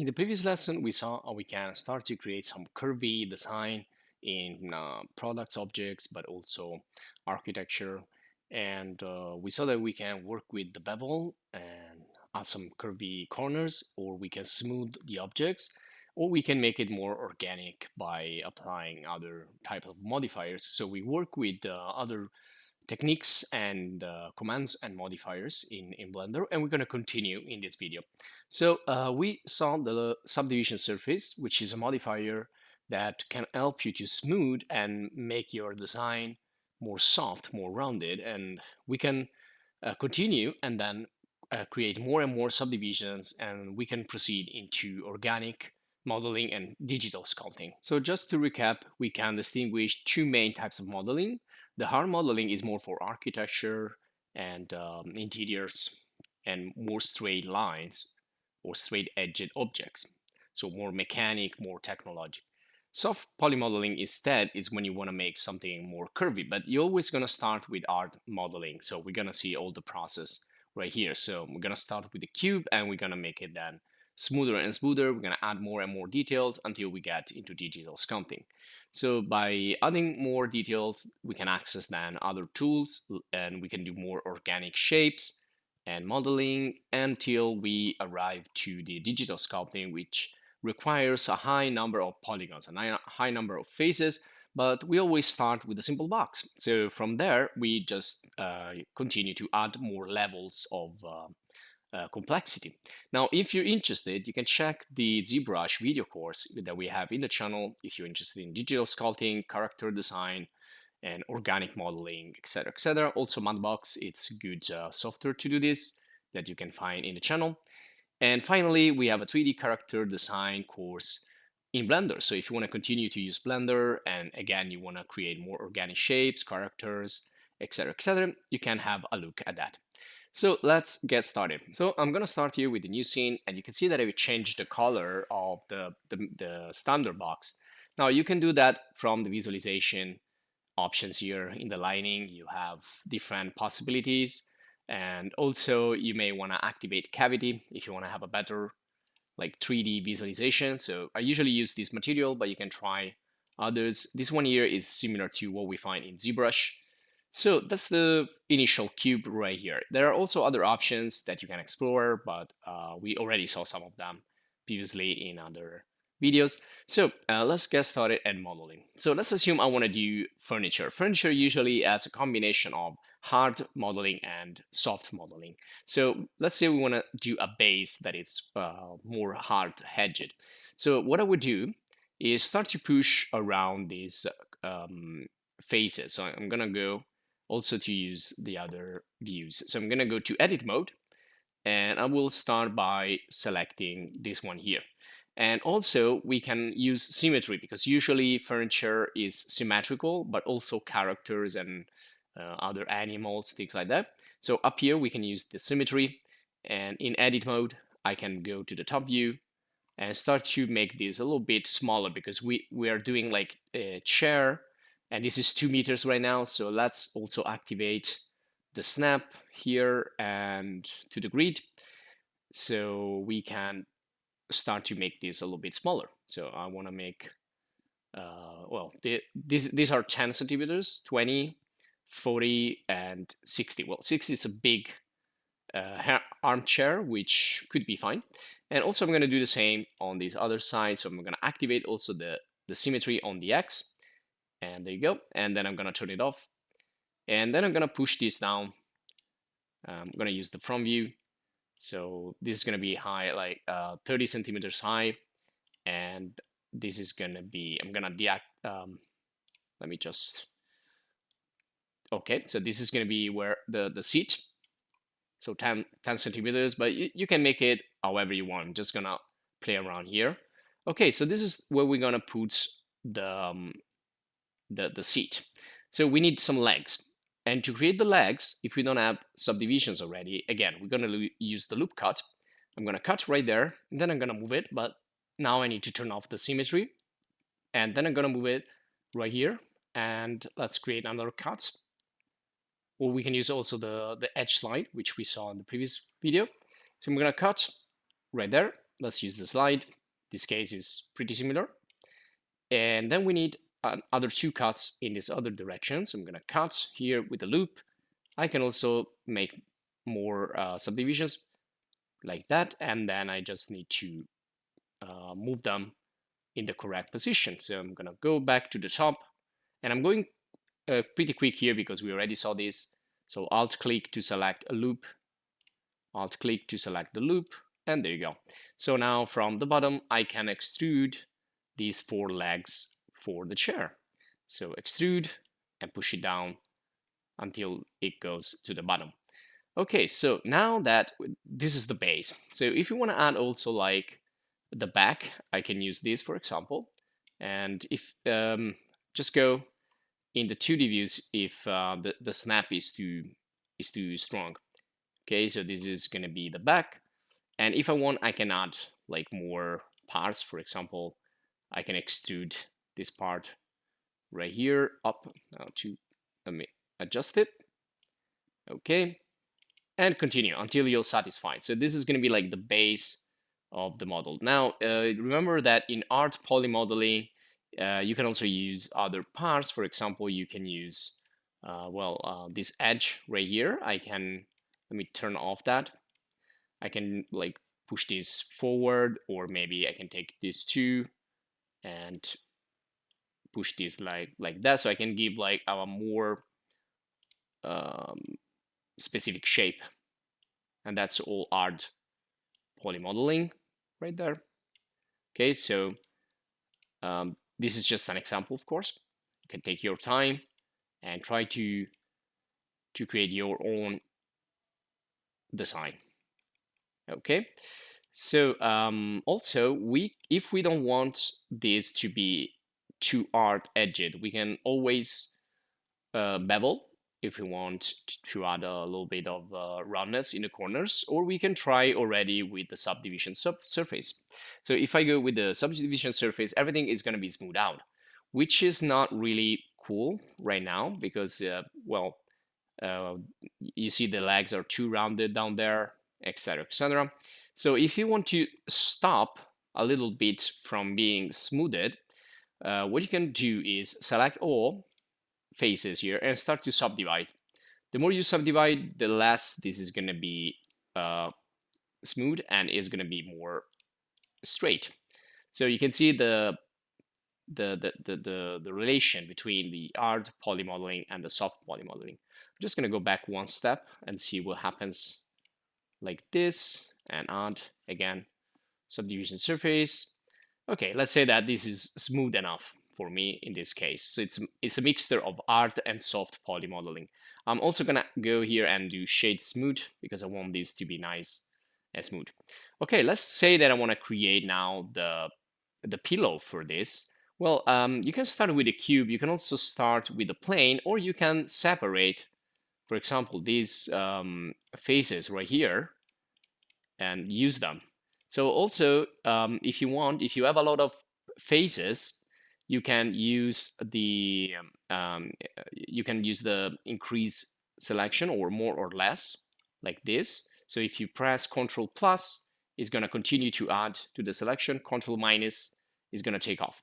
In the previous lesson, we saw how we can start to create some curvy design in products, objects, but also architecture. And we saw that we can work with the bevel and add some curvy corners, or we can smooth the objects, or we can make it more organic by applying other type of modifiers. So we work with other techniques and commands and modifiers in Blender, and we're going to continue in this video. So we saw the subdivision surface, which is a modifier that can help you to smooth and make your design more soft, more rounded, and we can continue and then create more and more subdivisions, and we can proceed into organic modeling and digital sculpting. So just to recap, we can distinguish two main types of modeling. The hard modeling is more for architecture and interiors and more straight lines or straight edged objects. So more mechanic, more technology. Soft polymodeling instead is when you want to make something more curvy, but you're always going to start with hard modeling. So we're going to see all the process right here. So we're going to start with the cube and we're going to make it then smoother and smoother. We're going to add more and more details until we get into digital sculpting. So by adding more details, we can access then other tools and we can do more organic shapes and modeling until we arrive to the digital sculpting, which requires a high number of polygons, a high number of faces, but we always start with a simple box. So from there, we just continue to add more levels of complexity. Now, if you're interested, you can check the ZBrush video course that we have in the channel if you're interested in digital sculpting, character design, and organic modeling, etc., etc. Also, Matbox, it's good software to do this that you can find in the channel. And finally, we have a 3D character design course in Blender. So if you want to continue to use Blender, and again, you want to create more organic shapes, characters, etc., you can have a look at that. So let's get started. So I'm going to start here with the new scene, and you can see that I changed the color of the standard box. Now you can do that from the visualization options here. In the lining, you have different possibilities. And also you may want to activate cavity if you want to have a better like 3D visualization. So I usually use this material, but you can try others. This one here is similar to what we find in ZBrush. So that's the initial cube right here. There are also other options that you can explore, but we already saw some of them previously in other videos. So let's get started at modeling. So let's assume I want to do furniture. Furniture usually has a combination of hard modeling and soft modeling. So let's say we want to do a base that is more hard-edged. So what I would do is start to push around these faces. So I'm going to go also to use the other views. So I'm going to go to edit mode, and I will start by selecting this one here. And also we can use symmetry because usually furniture is symmetrical, but also characters and other animals, things like that. So up here we can use the symmetry, and in edit mode I can go to the top view and start to make this a little bit smaller because we are doing like a chair, and this is 2 meters right now. So let's also activate the snap here and to the grid, so we can start to make this a little bit smaller. So I want to make well, these are 10 centimeters, 20, 40, and 60. Well, 60 is a big armchair, which could be fine. And also I'm going to do the same on this other side. So I'm going to activate also the symmetry on the X, and there you go. And then I'm going to turn it off, and then I'm going to push this down. I'm going to use the front view. So this is going to be high, like 30 centimeters high, and this is going to be, I'm going to deactivate, let me just, okay, so this is going to be where the seat, so 10 centimeters, but you can make it however you want. I'm just going to play around here. Okay, so this is where we're going to put the seat. So we need some legs. And to create the legs, if we don't have subdivisions already, again, we're going to use the loop cut. I'm going to cut right there, and then I'm going to move it, but now I need to turn off the symmetry. And then I'm going to move it right here, and let's create another cut. Or we can use also the edge slide, which we saw in the previous video. So I'm going to cut right there. let's use the slide. This case is pretty similar. And then we need other two cuts in this other direction. So I'm going to cut here with a loop. I can also make more subdivisions like that. And then I just need to move them in the correct position. So I'm going to go back to the top. And I'm going pretty quick here because we already saw this. So Alt click to select a loop. Alt click to select the loop. And there you go. So now from the bottom, I can extrude these 4 legs for the chair. So extrude and push it down until it goes to the bottom. Okay, so now that this is the base. So if you want to add also like the back, I can use this for example. And if just go in the 2D views if the snap is too strong. Okay, so this is going to be the back. And if I want, I can add like more parts. For example, I can extrude this part right here up to let me adjust it. Okay, and continue until you're satisfied. So this is going to be like the base of the model. Now, remember that in art polymodeling, you can also use other parts. For example, you can use, this edge right here. Let me turn off that. I can like push this forward, or maybe I can take this too and push this like that. So I can give like a more specific shape. And that's all art polymodeling right there. Okay, so this is just an example, of course. You can take your time and try to create your own design. Okay, so also if we don't want this to be too art edged, we can always bevel if we want to add a little bit of roundness in the corners, or we can try already with the subdivision surface. So if I go with the subdivision surface, everything is going to be smoothed out, which is not really cool right now because, you see the legs are too rounded down there, etc., etc. So if you want to stop a little bit from being smoothed, what you can do is select all faces here and start to subdivide. The more you subdivide, the less this is going to be smooth and is going to be more straight. So you can see the relation between the art polymodeling and the soft polymodeling. I'm just going to go back one step and see what happens like this and add again subdivision surface. Okay, let's say that this is smooth enough for me in this case. So it's a mixture of art and soft polymodeling. I'm also gonna go here and do shade smooth because I want this to be nice and smooth. Okay, let's say that I want to create now the pillow for this. Well, you can start with a cube. You can also start with a plane, or you can separate, for example, these faces right here and use them. So also, if you want, if you have a lot of faces, you can use the increase selection or more or less like this. So if you press Control plus, it's going to continue to add to the selection. Control minus is going to take off.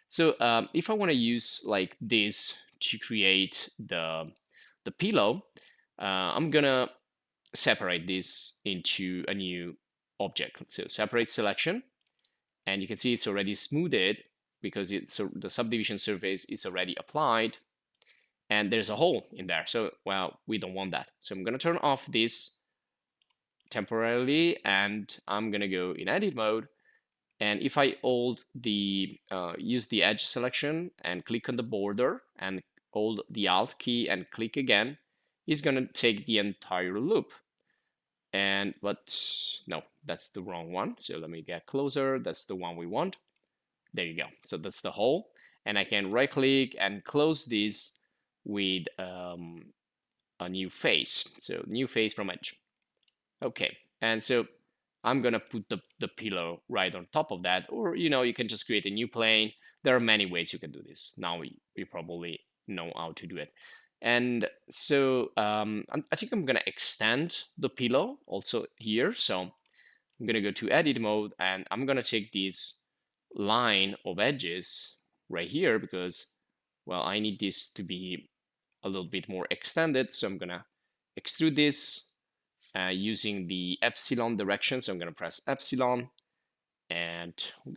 So if I want to use like this to create the pillow, I'm gonna separate this into a new object. So separate selection, and you can see it's already smoothed because the subdivision surface is already applied, and there's a hole in there. So, well, we don't want that. So I'm going to turn off this temporarily, and I'm going to go in edit mode. And if I hold use the edge selection and click on the border and hold the Alt key and click again, it's going to take the entire loop. But no, that's the wrong one. So let me get closer. That's the one we want. There you go. So that's the hole. And I can right click and close this with a new face. So new face from edge. Okay. And so I'm going to put the pillow right on top of that. Or, you can just create a new plane. There are many ways you can do this. Now we probably know how to do it. And so I think I'm going to extend the pillow also here. So I'm gonna go to edit mode, and I'm gonna take this line of edges right here because, well, I need this to be a little bit more extended. So I'm gonna extrude this using the epsilon direction. So I'm gonna press epsilon, and I'm gonna